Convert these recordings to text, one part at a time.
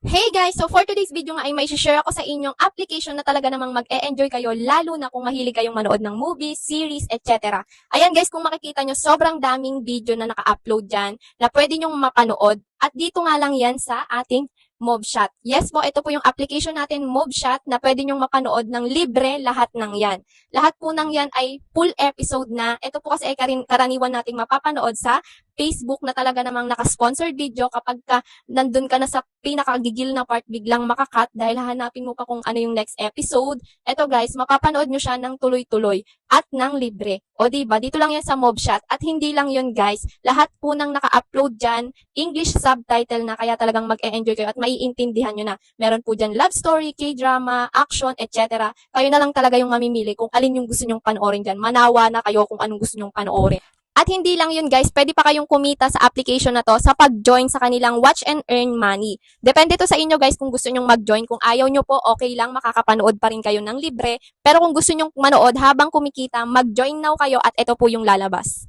Hey guys! So for today's video nga ay may share ako sa inyong application na talaga namang mag-e-enjoy kayo lalo na kung mahilig kayong manood ng movies, series, etc. Ayan guys, kung makikita nyo, sobrang daming video na naka-upload dyan na pwede nyong mapanood at dito nga lang yan sa ating Mobshot. Yes po, ito po yung application natin, Mobshot, na pwede nyong mapanood ng libre lahat ng yan. Lahat po ng yan ay full episode na. Ito po kasi ay karaniwan nating mapapanood sa Facebook na talaga namang naka-sponsored video kapag nandun ka na sa pinakagigil na part, biglang makakat dahil hahanapin mo pa kung ano yung next episode. Eto guys, mapapanood nyo siya ng tuloy-tuloy at ng libre. O diba, dito lang yan sa Mobshot. At hindi lang yun guys, lahat po nang naka-upload dyan, English subtitle na, kaya talagang mag-e-enjoy kayo at maiintindihan nyo na. Meron po dyan love story, K-drama, action, etc. Kayo na lang talaga yung mamimili kung alin yung gusto nyong panoorin dyan. Manawa na kayo kung anong gusto nyong panoorin. At hindi lang yun guys, pwede pa kayong kumita sa application na to sa pag-join sa kanilang Watch and Earn Money. Depende to sa inyo guys kung gusto nyong mag-join. Kung ayaw nyo po, okay lang, makakapanood pa rin kayo ng libre. Pero kung gusto nyong manood habang kumikita, mag-join now kayo at ito po yung lalabas.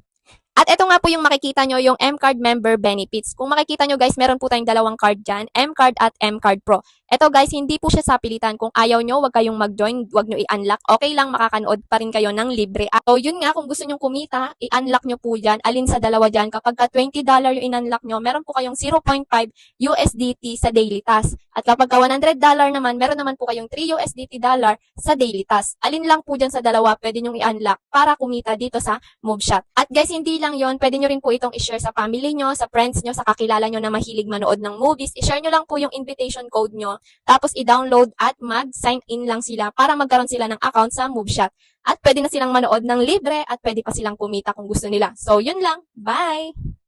At ito nga po yung makikita nyo, yung M-Card Member Benefits. Kung makikita nyo guys, meron po tayong dalawang card dyan, M-Card at M-Card Pro. Ito guys, hindi po siya sapilitan. Kung ayaw nyo, wag kayong mag-join, wag nyo i-unlock. Okay lang, makakanood pa rin kayo ng libre. So yun nga, kung gusto nyo kumita, i-unlock nyo po dyan. Alin sa dalawa dyan, kapag ka $20 yung in-unlock nyo, meron po kayong 0.5 USDT sa daily task. At kapag ka $100 naman, meron naman po kayong 3 USDT dollar sa daily task. Alin lang po dyan sa dalawa, pwede nyo i-unlock para kumita dito sa Mobshot. At guys, hindi lang yon, pwede nyo rin po itong i-share sa family nyo, sa friends nyo, sa kakilala nyo na mahilig manood ng movies. I-share nyo lang po yung invitation code nyo, tapos i-download at mag-sign in lang sila para magkaroon sila ng account sa Mobshot. At pwede na silang manood ng libre at pwede pa silang kumita kung gusto nila. So, yun lang. Bye!